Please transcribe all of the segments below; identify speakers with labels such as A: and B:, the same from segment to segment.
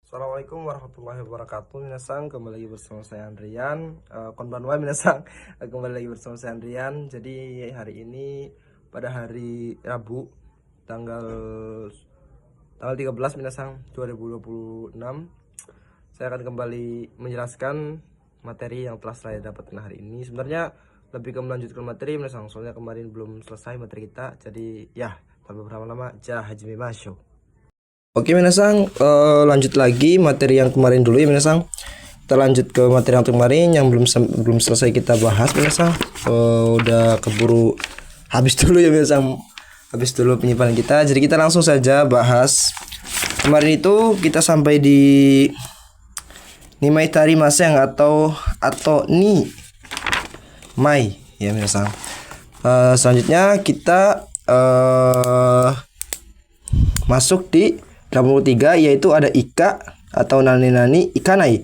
A: Assalamualaikum warahmatullahi wabarakatuh. Minasan, kembali lagi bersama saya Andrian. Konbanwa minasan, kembali lagi bersama saya Andrian. Jadi hari ini pada hari Rabu tanggal 13 minasan 2026 saya akan kembali menjelaskan materi yang telah saya dapatkan hari ini. Sebenarnya lebih ke melanjutkan materi minasan, soalnya kemarin belum selesai materi kita. Jadi ya, tanpa berlama-lama, hajime masyo. Oke minasang, lanjut lagi materi yang kemarin dulu ya minasang. Kita lanjut ke materi yang kemarin yang belum selesai kita bahas minasang. Udah keburu habis dulu ya minasang. Habis dulu penyimpanan kita. Jadi kita langsung saja bahas. Kemarin itu kita sampai di Nimai Tari Maseng atau ni Mai ya minasang. Selanjutnya kita masuk di 83, yaitu ada ika atau nani ikanai,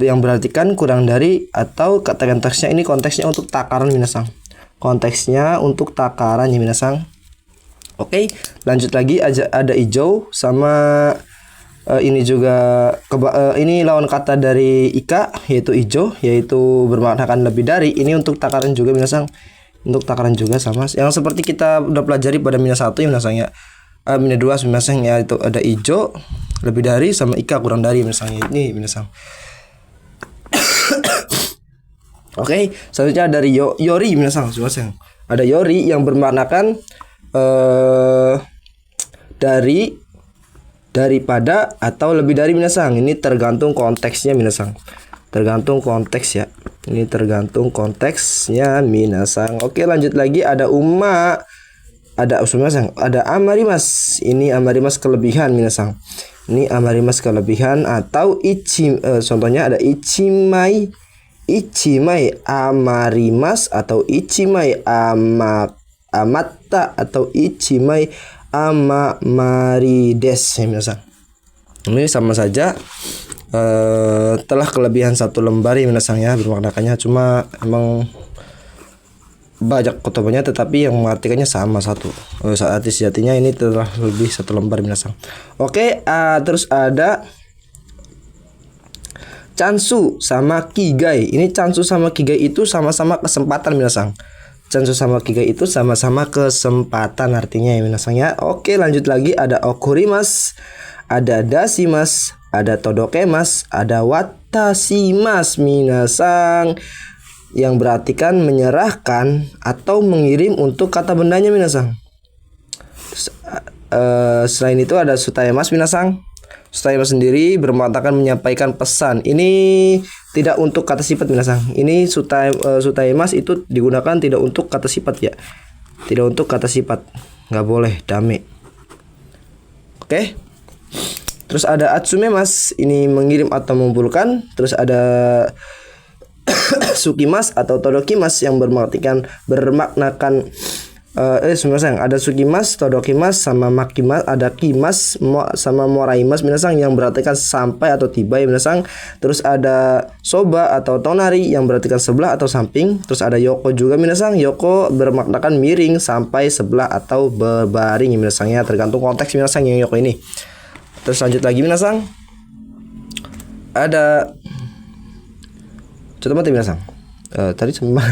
A: yang berartikan kurang dari, atau kata konteksnya ini konteksnya untuk takaran minasang. Konteksnya untuk takaran ya minasang. Oke, lanjut lagi ada ijo sama ini juga ini lawan kata dari ika yaitu ijo, yaitu bermaknakan lebih dari. Ini untuk takaran juga minasang. Untuk takaran juga sama yang seperti kita udah pelajari pada mina 1 ya minasang ya. Mina 2 minasang ya, itu ada ijo lebih dari sama ika kurang dari minasang ini minasang. Oke, selanjutnya ada yori minasang. Ada yori yang bermaknakan daripada atau lebih dari minasang. Ini tergantung konteksnya minasang. Tergantung konteks ya. Ini tergantung konteksnya minasang. Oke, lanjut lagi ada ada amarimas. Ini amarimas kelebihan minasang. Ini amarimas kelebihan atau contohnya ada ichimai amarimas atau ichimai amatta atau ichimai amamarides ya minasang. Ini sama saja, telah kelebihan satu lembar ya minasang ya, bermaknakannya cuma emang banyak kotobanya, tetapi yang mengartikannya sama satu. Saat sejatinya ini telah lebih satu lembar minasang. Oke, terus ada chansu sama kigai. Ini chansu sama kigai itu sama-sama kesempatan minasang. Chansu sama kigai itu sama-sama kesempatan artinya ya minasang ya. Oke, lanjut lagi ada okurimas, ada dasimas, ada todokemas, ada watasimas minasang, yang berartikan menyerahkan atau mengirim untuk kata bendanya minasang. Selain itu ada sutaemas minasang. Sutaemas sendiri bermaknakan menyampaikan pesan. Ini tidak untuk kata sifat minasang. Ini sutaemas itu digunakan tidak untuk kata sifat ya. Tidak untuk kata sifat. Nggak boleh dame. Oke. Terus ada atsumemas, ini mengirim atau mengumpulkan. Terus ada sukimas atau todokimas yang bermaknakan ada sukimas, todokimas sama makimas, ada kimas sama moraimas minasang yang berartikan sampai atau tiba ya minasang. Terus ada soba atau tonari yang berartikan sebelah atau samping. Terus ada yoko juga minasang. Yoko bermaknakan miring, sampai, sebelah atau berbaring ya minasang ya, tergantung konteks minasang yang yoko ini. Terus lanjut lagi minasang, ada contoh mati minasang. Tadi sama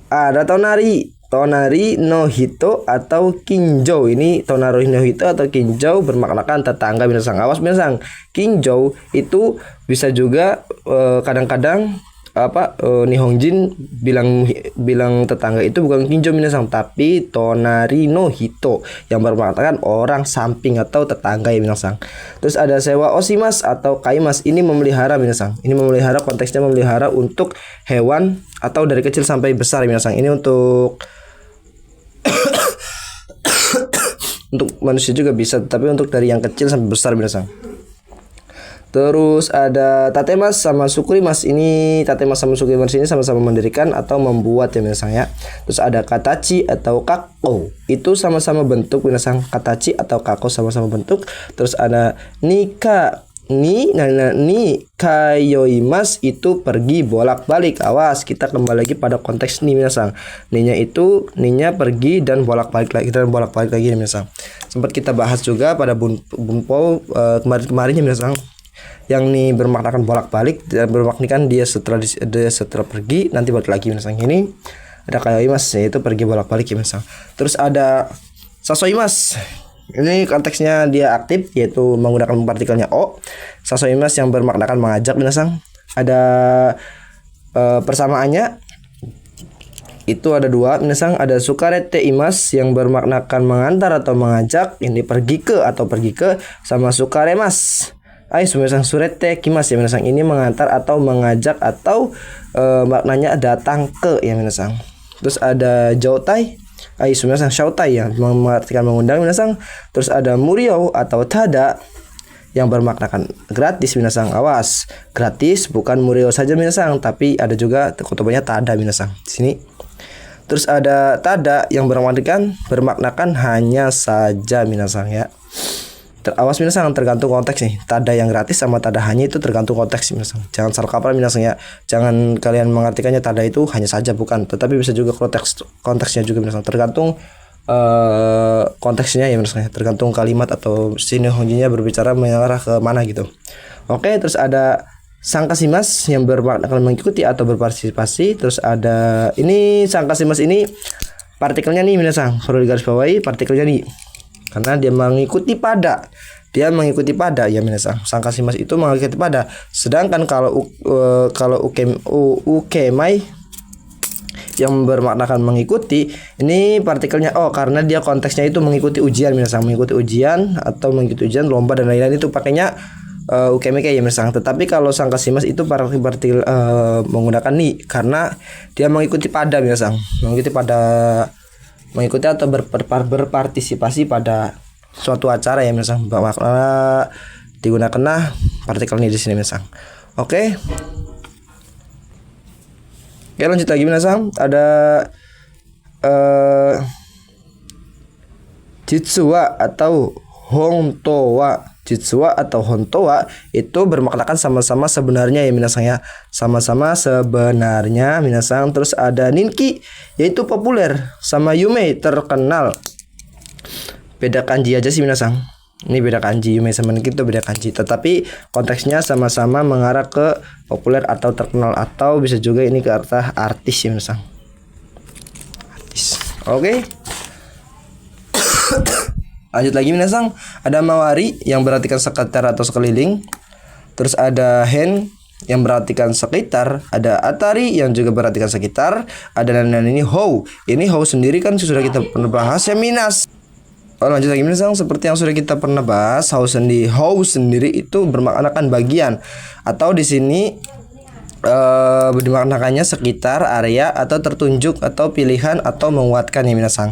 A: ada tonari no hito atau kinjo. Ini tonari no hito atau kinjo bermaknakan tetangga minasang. Awas minasang, kinjo itu bisa juga kadang-kadang Nihonjin bilang tetangga itu bukan kinjo minasang, tapi tonari no hito yang bermaknakan orang samping atau tetangga ya minasang. Terus ada sewa osimas atau kaimas, ini memelihara minasang. Ini memelihara, konteksnya memelihara untuk hewan atau dari kecil sampai besar ya minasang. Ini untuk untuk manusia juga bisa, tapi untuk dari yang kecil sampai besar minasang. Terus ada tatemas sama sukurimas. Ini tatemas sama sukurimas ini sama-sama mendirikan atau membuat ya minasang ya. Terus ada katachi atau kako. Itu sama-sama bentuk minasang. Katachi atau kako sama-sama bentuk. Terus ada nika ni kayoimas itu pergi bolak-balik. Awas, kita kembali lagi pada konteks ni minasang. Ninya pergi dan bolak-balik lagi, minasang. Sempat kita bahas juga pada bunpo kemarin-kemarinnya minasang. Yang ni bermaknakan bolak-balik dan bermaknakan dia setelah pergi nanti balik lagi minasang. Ini ada kayoimas, yaitu pergi bolak-balik ya minasang. Terus ada sasoimas. Ini konteksnya dia aktif, yaitu menggunakan partikelnya o. Sasoimas yang bermaknakan mengajak minasang. Ada persamaannya itu ada dua minasang. Ada sukarete imas yang bermaknakan mengantar atau mengajak, ini pergi ke atau pergi ke, sama sukaremas minasang surete kimas ya minasang, ini mengantar atau mengajak atau maknanya datang ke ya minasang. Terus ada jautai minasang shoutai yang mengartikan mengundang minasang. Terus ada murio atau tada yang bermaknakan gratis minasang. Awas, gratis bukan murio saja minasang, tapi ada juga kotobanya tada minasang di sini. Terus ada tada yang bermaknakan hanya saja minasang ya. Awas minasang, tergantung konteks nih. Tada yang gratis sama tada hanya itu tergantung konteks minasang. Jangan salah kaprah minasang ya. Jangan kalian mengartikannya tada itu hanya saja, bukan, tetapi bisa juga konteksnya juga minasang. Tergantung konteksnya ya minasang. Tergantung kalimat atau sinohonjinya berbicara mengarah ke mana gitu. Oke, terus ada sangkasimas yang bermakna mengikuti atau berpartisipasi. Terus ada ini sangkasimas ini partikelnya nih minasang. Perlu digarisbawahi partikelnya nih. Karena dia mengikuti pada ya minasang. Sangkasimas itu mengikuti pada. Sedangkan kalau ukemai yang bermaknakan mengikuti, ini partikelnya o, karena dia konteksnya itu mengikuti ujian minasang, mengikuti ujian atau mengikuti ujian, lomba dan lain-lain, itu pakainya ukemike ya minasang. Tetapi kalau sangkasimas itu partikel menggunakan ni karena dia mengikuti pada minasang, mengikuti atau berpartisipasi pada suatu acara ya minasang. Makna digunakanlah partikel ini di sini minasang. Oke, lanjut lagi minasang. Ada jitsuwa atau hontowa. Jitsuwa atau hontowa itu bermaknakan sama-sama sebenarnya ya minasang ya. Sama-sama sebenarnya minasang. Terus ada ninki yaitu populer, sama yume terkenal. Beda kanji aja sih minasang. Ini beda kanji, yume sama ninki itu beda kanji, tetapi konteksnya sama-sama mengarah ke populer atau terkenal, atau bisa juga ini ke arah artis ya minasang. Artis. Oke. Lanjut lagi minasang, ada mawari yang berartikan sekitar atau sekeliling. Terus ada hen yang berartikan sekitar, ada atari yang juga berartikan sekitar, ada dan ini how. Ini how sendiri kan sudah kita pernah bahas ya minas. Lanjut lagi minasang, seperti yang sudah kita pernah bahas, how sendiri itu bermaknakan bagian, atau di sini dimaknakannya sekitar, area, atau tertunjuk, atau pilihan, atau menguatkan ya minasang.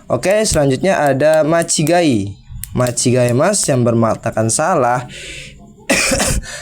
A: Oke, selanjutnya ada machigai mas yang bermaknakan salah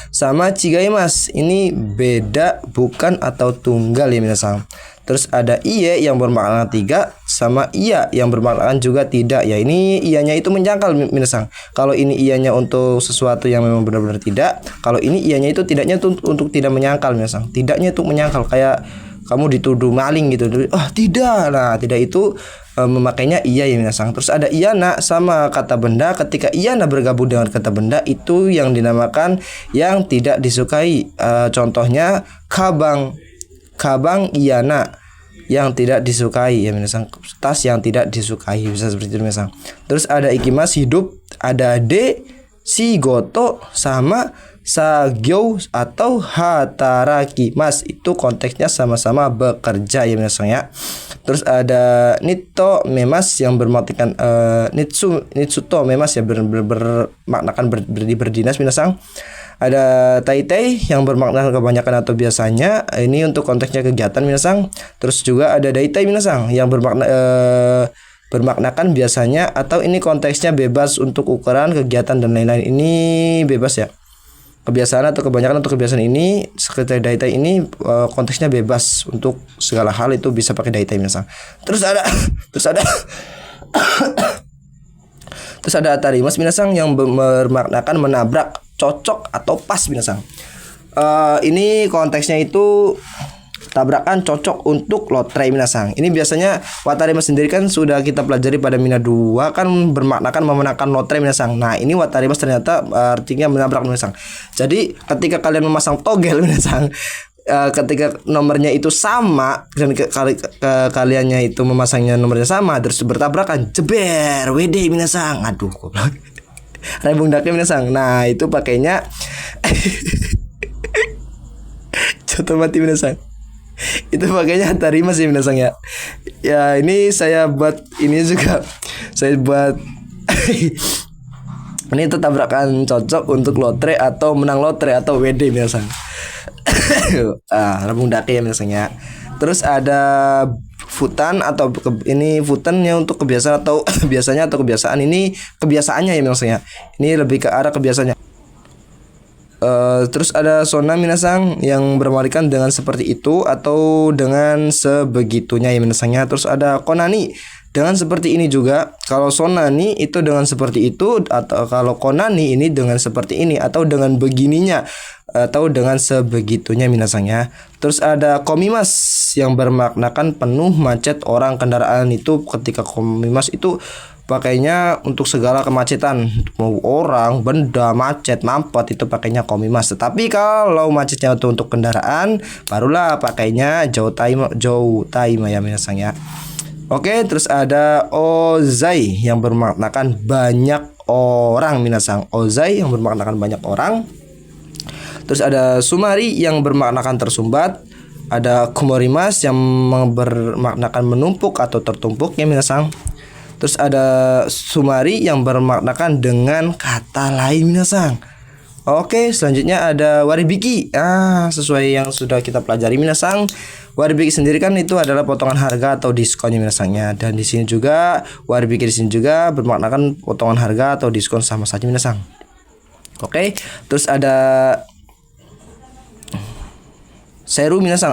A: sama chigai mas, ini beda, bukan, atau tunggal ya minasang. Terus ada iye yang bermakna tidak, sama iya yang bermakna juga tidak ya. Ini iyanya itu menjangkal minasang. Kalau ini iyanya untuk sesuatu yang memang benar-benar tidak, kalau ini iyanya itu tidaknya untuk tidak menyangkal minasang. Tidaknya itu menyangkal, kayak kamu dituduh maling gitu. Tidak. Nah, tidak itu memakainya iya ya minasang. Terus ada iyana sama kata benda. Ketika iyana bergabung dengan kata benda, itu yang dinamakan yang tidak disukai. Contohnya kabang iyana yang tidak disukai ya minasang. Tas yang tidak disukai, bisa seperti itu minasang. Terus ada ikimas hidup, ada de shigoto sama sagyo atau hataraki mas, itu konteksnya sama-sama bekerja ya minasang ya. Terus ada nito memas yang bermaknakan nitsuto memas ya bermaknakan berdinas minasang. Ada tai-tai yang bermakna kebanyakan atau biasanya, ini untuk konteksnya kegiatan minasang. Terus juga ada daitai minasang yang bermaknakan biasanya, atau ini konteksnya bebas untuk ukuran kegiatan dan lain-lain, ini bebas ya. Kebiasaan atau kebanyakan untuk kebiasaan ini sekitar daitai ini konteksnya bebas untuk segala hal, itu bisa pakai daitai minasang. Terus ada atarimas minasang yang bermaknakan menabrak cocok atau pas minasang. Ini konteksnya itu tabrakan cocok untuk lotre minasang. Ini biasanya watarima sendiri kan sudah kita pelajari pada mina 2 kan bermaknakan memenangkan lotre minasang. Nah, ini watarima ternyata artinya menabrak minasang. Jadi ketika kalian memasang togel minasang, ketika nomornya itu sama dan kaliannya itu memasangnya nomornya sama terus bertabrakan, jeber WD minasang. Aduh, goblok. Rebung dake minasang. Nah, itu pakainya contoh mati minasang. Itu pakainya hatarima sih minasang ya. Ya, ini saya buat ini juga saya buat ini itu tabrakan cocok untuk lotre atau menang lotre atau WD minasang. Rebung dake ya minasang ya. Terus ada futan atau ini futannya untuk kebiasaan atau biasanya atau kebiasaan, ini kebiasaannya ya minasang ya. Ini lebih ke arah kebiasaannya. Terus ada sona minasang yang bermarikan dengan seperti itu atau dengan sebegitunya ya minasangnya. Terus ada konani dengan seperti ini juga. Kalau sonani itu dengan seperti itu, atau kalau konani ini dengan seperti ini atau dengan begininya atau dengan sebegitunya minasangnya. Terus ada komimas yang bermaknakan penuh macet orang kendaraan. Itu ketika komimas itu pakainya untuk segala kemacetan, mau orang, benda, macet, mampet, itu pakainya komimas. Tetapi kalau macetnya itu untuk kendaraan, barulah pakainya joutaima ya minasang ya. Oke, terus ada ozai yang bermaknakan banyak orang minasang. Ozai yang bermaknakan banyak orang. Terus ada sumari yang bermaknakan tersumbat. Ada kumorimas yang bermaknakan menumpuk atau tertumpuk ya minasang. Terus ada sumari yang bermaknakan dengan kata lain minasang. Oke, selanjutnya ada waribiki. Sesuai yang sudah kita pelajari minasang. Waribiki sendiri kan itu adalah potongan harga atau diskonnya minasangnya. Dan di sini juga waribiki di sini juga bermaknakan potongan harga atau diskon sama saja minasang. Oke, terus ada seru minasang,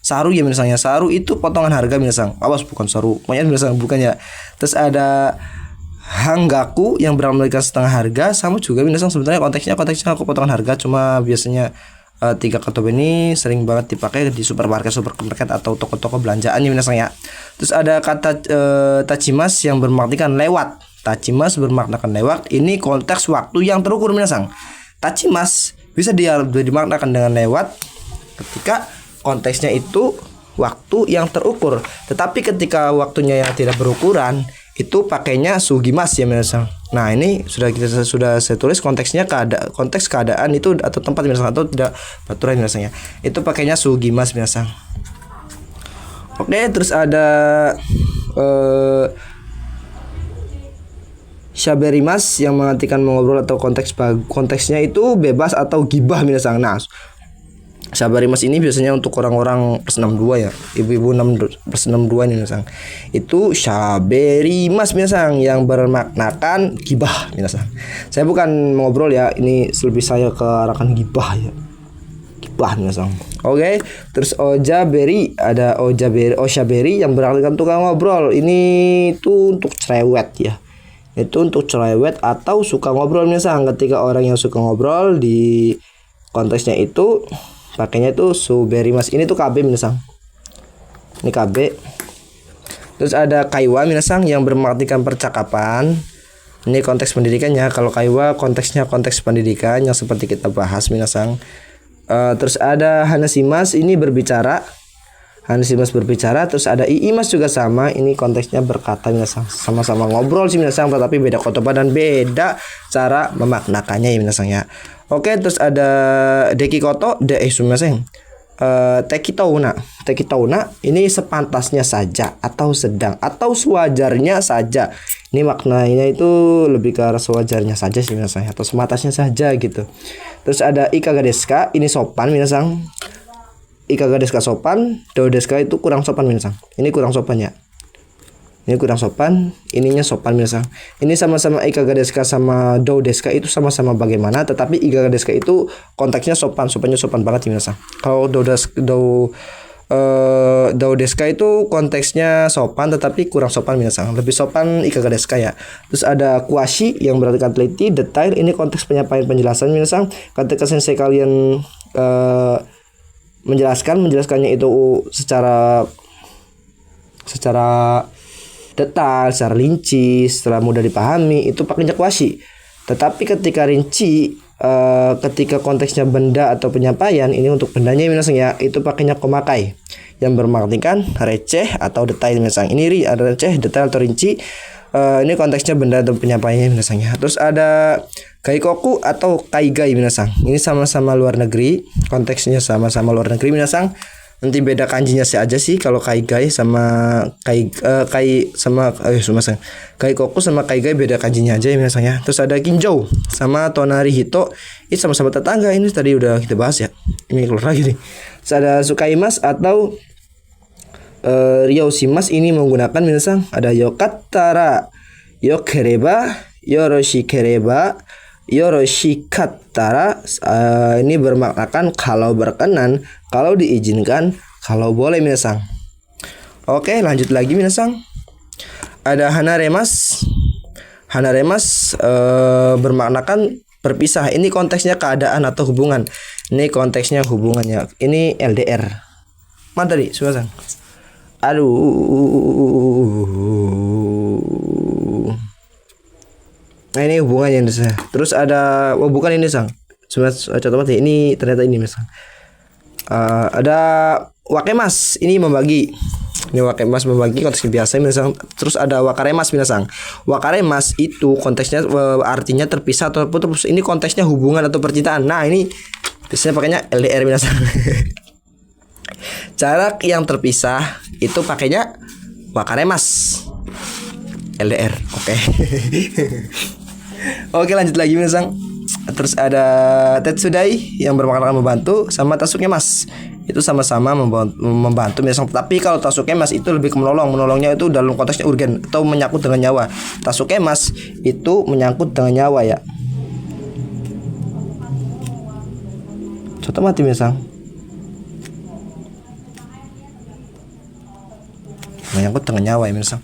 A: saru ya minasangnya. Saru itu potongan harga minasang. Awas, bukan saru monyet minasang, bukan ya. Terus ada hanggaku yang berarti setengah harga, sama juga minasang. Sebenarnya konteksnya aku potongan harga, cuma biasanya 3 kata ini sering banget dipakai di supermarket atau toko-toko belanjaan ya minasang ya. Terus ada kata tachimas yang bermaknakan lewat. Tachimas bermaknakan lewat. Ini konteks waktu yang terukur minasang. Tachimas bisa dimaknakan dengan lewat ketika konteksnya itu waktu yang terukur. Tetapi ketika waktunya yang tidak berukuran, itu pakainya sugimas ya minasang. Nah, ini sudah saya tulis konteksnya konteks keadaan itu atau tempat minasang atau tidak baturan minasang ya. Itu pakainya sugimas minasang. Oke, terus ada shaberimas yang mengartikan mengobrol atau konteksnya itu bebas atau gibah minasang. Nah, Sabarimas ini biasanya untuk orang-orang plus 62 ya, ibu-ibu plus 62 nih minasang. Itu Saberimas minasang yang bermaknakan gibah minasang. Saya bukan ngobrol ya, ini lebih saya ke arahkan gibah ya. Gibah minasang. Oke, terus ojaberi, ada oshaberi yang berarti tukang ngobrol. Ini itu untuk cerewet ya. Itu untuk cerewet atau suka ngobrol minasang. Ketika orang yang suka ngobrol di konteksnya itu pakainya itu suberimas. Ini tuh KB minasang. Ini KB. Terus ada kaiwa minasang yang berartikan percakapan. Ini konteks pendidikannya. Kalau kaiwa konteksnya konteks pendidikan yang seperti kita bahas minasang. Terus ada hanasimas, ini berbicara. Hanasimas berbicara. Terus ada iimas juga sama. Ini konteksnya berkata minasang. Sama-sama ngobrol sih minasang, tetapi beda kotoba dan beda cara memaknakannya ya minasang ya. Oke, terus ada dekikoto, tekitauna ini sepantasnya saja atau sedang atau sewajarnya saja. Ini maknanya itu lebih ke arah sewajarnya saja sih minasang atau sepantasnya saja gitu. Terus ada ikaga desu ka, ini sopan minasang. Ikaga desu ka sopan, do desu ka itu kurang sopan minasang. Ini kurang sopan ya. Ini kurang sopan, ininya sopan minasang. Ini sama-sama ikaga desu ka sama do desu ka itu sama-sama bagaimana, tetapi ikaga desu ka itu konteksnya sopan, sopan banget minasang. Kalau dou deska itu konteksnya sopan tetapi kurang sopan minasang. Lebih sopan ikaga deska ya. Terus ada kuashi yang berarti teliti, detail. Ini konteks penyampaian penjelasan minasang. Ketika sensei kalian menjelaskannya itu secara detail, secara rinci, secara mudah dipahami, itu pakainya kuashi. Tetapi ketika rinci, ketika konteksnya benda atau penyampaian, ini untuk bendanya minasang ya, itu pakainya komakai yang berartikan receh atau detail minasang. Ini ada receh, detail atau rinci. Ini konteksnya benda atau penyampaiannya minasang ya. Terus ada gaikoku atau kaigai minasang. Ini sama-sama luar negeri, konteksnya sama-sama luar negeri minasang. Nanti beda kanjinya aja sih kalau kaigai sama gaikoku sama kaigai beda kanjinya aja ya minasang ya. Terus ada kinjou sama tonari hito, ini sama-sama tetangga. Ini tadi udah kita bahas ya. Ini keluar lagi nih. Terus ada sukaimas atau ryoshimas, ini menggunakan minasang ada yokattara, yokereba, yoroshikereba, yoroshikattara. Ini bermaknakan kalau berkenan, kalau diizinkan, kalau boleh minasang. Oke, lanjut lagi minasang. Ada hanaremas. Hanaremas bermaknakan berpisah. Ini konteksnya keadaan atau hubungan. Ini konteksnya hubungannya. Ini LDR. Mana tadi? Suasana. Aduh. Nah, ini hubungannya nih. Terus ada, bukan ini sang. Contoh mati. Ini ternyata ini misal. Ada wakemas, ini membagi. Ini wakemas membagi konteks biasa misal. Terus ada wakaremas minasang. Wakaremas itu konteksnya artinya terpisah atau putus. Ini konteksnya hubungan atau percintaan. Nah, ini biasanya pakainya LDR minasang. Jarak yang terpisah itu pakainya wakaremas. LDR. Oke. Oke, lanjut lagi minasang. Terus ada tetsudai yang bermakna membantu sama tasukemas. Itu sama-sama membantu minasang. Tapi kalau tasukemas itu lebih ke menolong. Menolongnya itu dalam konteksnya urgen atau menyangkut dengan nyawa. Tasukemas itu menyangkut dengan nyawa ya. Contoh mati minasang. Menyangkut dengan nyawa ya minasang.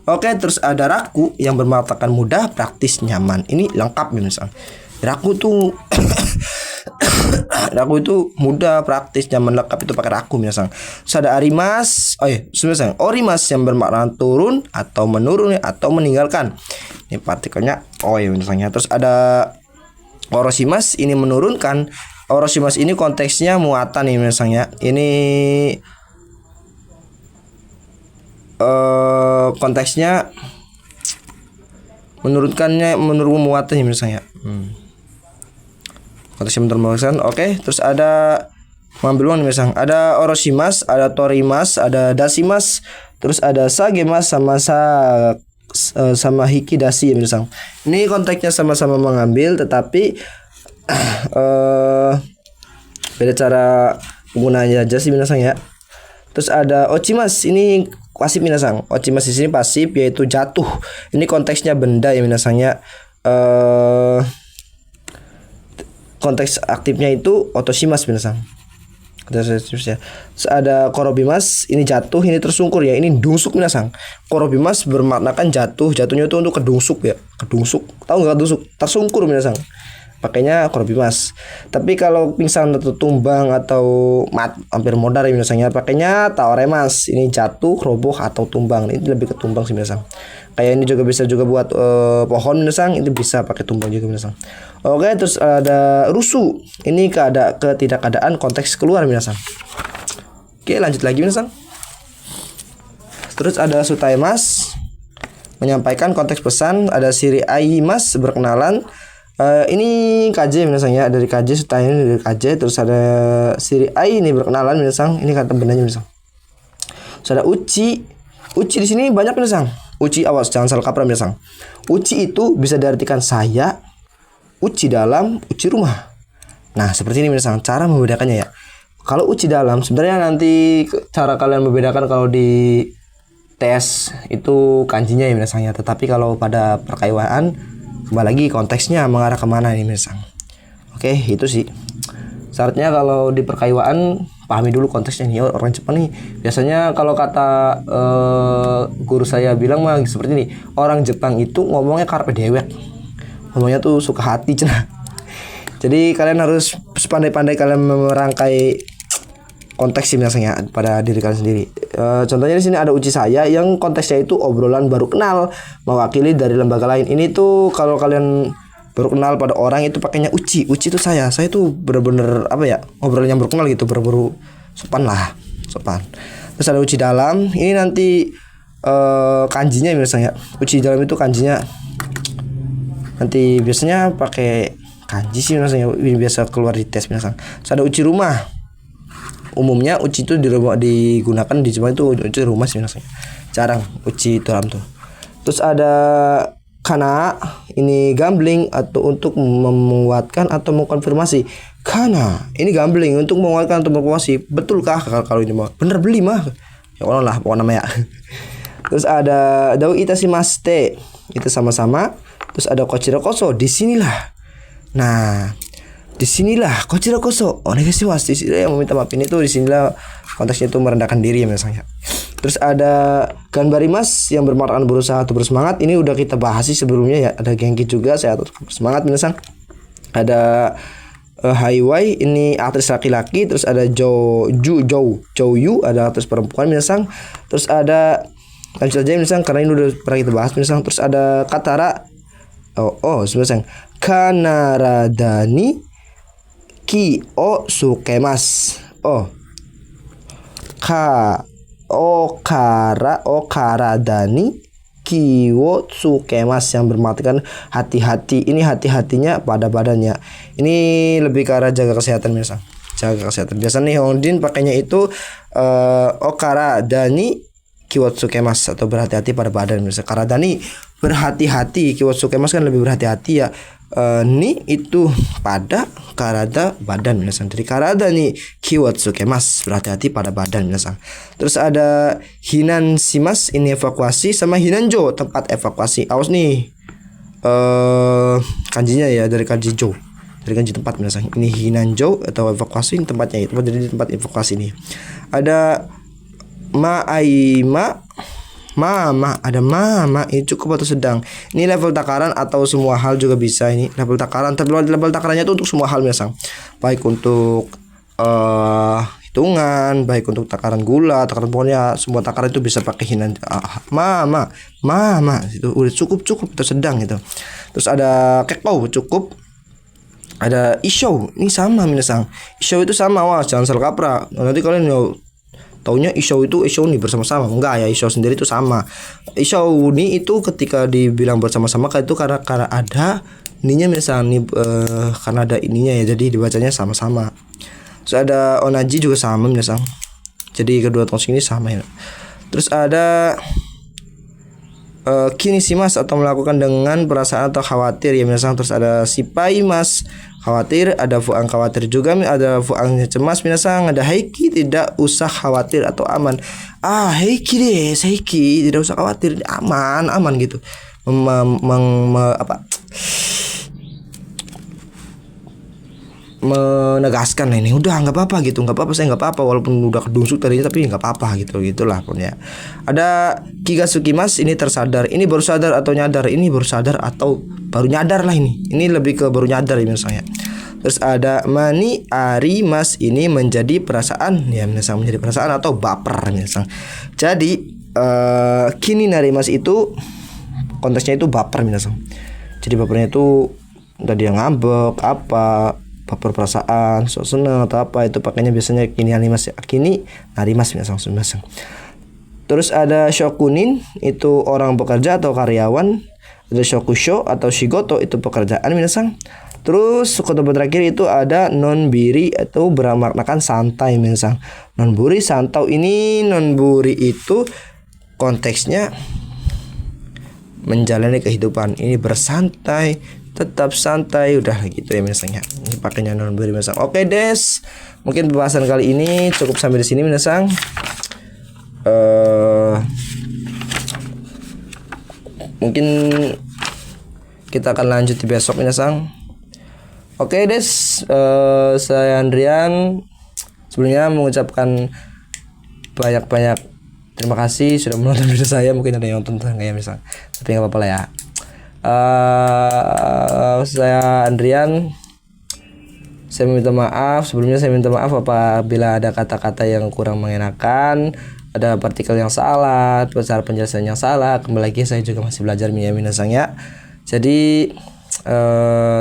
A: Oke, terus ada raku yang bermakna mudah, praktis, nyaman. Ini lengkap minasang. Raku tuh raku itu mudah, praktis, nyaman, lengkap, itu pakai raku minasang. Terus ada arimas, minasang. Orimas yang bermakna turun atau menurun atau meninggalkan. Ini partikelnya ya minasangnya. Terus ada oroshimas, ini menurunkan. Oroshimas ini konteksnya muatan nih minasangnya. Ini konteksnya menurunkannya, menurun muatan misalnya. Konteksnya menurunkan. Oke, terus ada mengambil uang misalnya. Ada oroshimas, ada torimas, ada dasimas, terus ada sagemas sama hikidashi misalnya. Ini konteksnya sama-sama mengambil tetapi beda cara penggunaannya aja sih misalnya ya. Terus ada ochimas, ini pasif minasang. Ochimas di sini pasif yaitu jatuh. Ini konteksnya benda ya minasangnya. Konteks aktifnya itu otoshimas minasang. Terus ada korobimas, ini jatuh, ini tersungkur ya. Ini dungsuk minasang. Korobimas bermaknakan jatuh. Jatuhnya itu untuk kedungsuk ya. Kedungsuk. Tahu nggak kedungsuk? Tersungkur minasang. Pakainya korobimas. Tapi kalau pingsan atau tumbang atau hampir modar ya minasangnya, pakainya taoremas. Ini jatuh, roboh atau tumbang. Ini lebih ke tumbang sih minasang. Kayak ini juga bisa juga buat pohon minasang, itu bisa pakai tumbang juga minasang. Oke, terus ada rusu. Ini ketidakadaan konteks keluar minasang. Oke, lanjut lagi minasang. Terus ada sutaimas, menyampaikan konteks pesan. Ada siri aimas, berkenalan. Ini KJ minasang ya, dari KJ sutai ini dari KJ. Terus ada siri ai, ini berkenalan minasang. Ini kata bendanya minasang. Terus ada uchi. Uchi di sini banyak minasang. Uchi, awas jangan salah kaprah minasang. Uchi itu bisa diartikan saya, uchi dalam, uchi rumah. Nah, seperti ini minasang cara membedakannya ya. Kalau uchi dalam sebenarnya nanti cara kalian membedakan kalau di tes itu kanjinya ya minasang ya. Tetapi kalau pada perkaiwaan kembali lagi konteksnya mengarah kemana ini minasang. Oke, itu sih syaratnya kalau di perkaiwaan pahami dulu konteksnya nih. Orang Jepang nih biasanya kalau kata guru saya bilang mah seperti ini, orang Jepang itu ngomongnya karpe dewek, ngomongnya tuh suka hati cenah. Jadi kalian harus pandai-pandai kalian merangkai konteks sih biasanya pada diri kalian sendiri. Contohnya di sini ada uci saya yang konteksnya itu obrolan baru kenal mewakili dari lembaga lain. Ini tuh kalau kalian baru kenal pada orang itu pakainya uci itu saya tuh bener-bener apa ya, ngobrol yang baru kenal gitu, baru sopan. Terus ada uci dalam, ini nanti kanjinya misalnya uci dalam itu kanjinya nanti biasanya pakai kanji sih misalnya, biasa keluar di tes misalnya. Terus ada uci rumah, umumnya uci itu digunakan di Jepang itu uci rumah sih misalnya, jarang uci dalam tuh. Terus ada kana, ini gambling atau untuk menguatkan atau mengkonfirmasi. Kana, ini gambling untuk menguatkan atau mengkonfirmasi. Betulkah kalau ini mah? Bener beli mah. Ya Allah lah pokoknya namanya. Terus ada dau itashimashite, itu sama-sama. Terus ada kochira koso, disinilah. Nah, disinilah kochira koso. Onegaishimasu. Di sini yang meminta maaf ini tuh disinilah konteksnya itu merendahkan diri ya misalnya. Terus ada ganbarimas yang bermakna berusaha atau bersemangat. Ini udah kita bahas sih sebelumnya ya. Ada genki juga, saya harus bersemangat minasan. Ada Haiwai, ini aktris laki-laki. Terus ada Jouyu, ada aktris perempuan minasan. Terus ada lanjut aja minasan karena ini udah pernah kita bahas minasan. Terus ada Katara. Sebenarnya Kanaradani ki o sukemas. Karadani kiwo tsukemas, yang berarti hati-hati. Ini hati-hatinya pada badannya. Ini lebih ke arah jaga kesehatan misalnya. Jaga kesehatan. Biasanya nih Hondin pakainya itu karadani kiwo tsukemas atau berhati-hati pada badan misalnya. Karadani berhati-hati, kiwo tsukemas kan lebih berhati-hati ya. Ni itu pada karada badan minasan. Dari karada nih kiwatsukemas, berhati-hati pada badan minasan. Terus ada hinan simas, ini evakuasi, sama hinanjo, tempat evakuasi. Awas nih kanjinya ya, dari kanji jo, dari kanji tempat minasan. Ini hinanjo atau evakuasi, ini tempatnya itu, jadi tempat evakuasi nih. Ada Mama, ada mama, ini cukup atau sedang. Ini level takaran atau semua hal juga bisa. Ini level takaran, tapi level takarannya itu untuk semua hal biasa. Baik untuk hitungan, baik untuk takaran gula, takaran pokoknya semua takaran itu bisa pakai hinan. Mama, itu udah cukup atau sedang gitu. Terus ada kekau, cukup. Ada isho, ini sama minasang. Isho itu sama, wah jangan salah kaprah. Nanti kalian taunya isho itu isho nih bersama-sama. Enggak ya, isho sendiri itu sama. Isho nih itu ketika dibilang bersama-sama itu karena ada ininya misalnya nih, karena ada ininya ya, jadi dibacanya sama-sama. Terus ada onaji juga sama misalnya. Jadi kedua tongsi ini sama ya. Terus ada kinesimas atau melakukan dengan perasaan atau khawatir ya misalnya. Terus ada sipaimas, khawatir. Ada fuang, khawatir juga. Ada fuang, cemas misalnya. Ada heiki, tidak usah khawatir atau aman. Heiki deh, heiki, tidak usah khawatir, aman gitu. Menegaskan lah, ini udah nggak apa-apa gitu, nggak apa-apa, saya nggak apa-apa walaupun udah kedungsuk tadinya, tapi nggak apa-apa gitu, gitulah pokoknya. Ada kigasukimas, ini tersadar, ini baru sadar atau nyadar, ini baru sadar atau baru nyadar lah, ini lebih ke baru nyadar ya misalnya. Terus ada mani arimas, ini menjadi perasaan ya misalnya, menjadi perasaan atau baper misalnya. Jadi kini narimas itu konteksnya itu baper misalnya. Jadi bapernya itu tadi yang ngambek apa, baper perasaan, sok senang atau apa, itu pakainya biasanya kini narimas ya. Kini narimas misalnya. Terus ada shokunin, itu orang bekerja atau karyawan. Ada shokusho atau shigoto, itu pekerjaan misalnya. Terus kata terakhir itu ada nonbiri, atau bermaknakan santai misalnya. Nonburi, santau. Ini nonburi itu konteksnya menjalani kehidupan. Ini bersantai, tetap santai, udah gitu ya misalnya. Ini pakainya nonburi misalnya. Oke des, mungkin pembahasan kali ini cukup sampai di sini misalnya. Mungkin kita akan lanjut di besok misalnya. Oke des, saya Andrian. Sebelumnya mengucapkan banyak-banyak terima kasih sudah menonton video saya. Mungkin ada yang nonton kayak misal, tapi nggak apa-apa lah ya. Saya Andrian. Saya minta maaf sebelumnya. Saya minta maaf apabila ada kata-kata yang kurang mengenakan, ada partikel yang salah, cara penjelasan yang salah. Kembali lagi saya juga masih belajar minasang ya. Jadi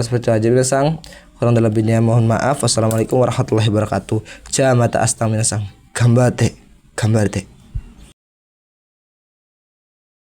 A: seperti itu aja minasang. Kurang dan lebihnya mohon maaf. Wassalamualaikum warahmatullahi wabarakatuh. Jamata astang minasang. Gambate.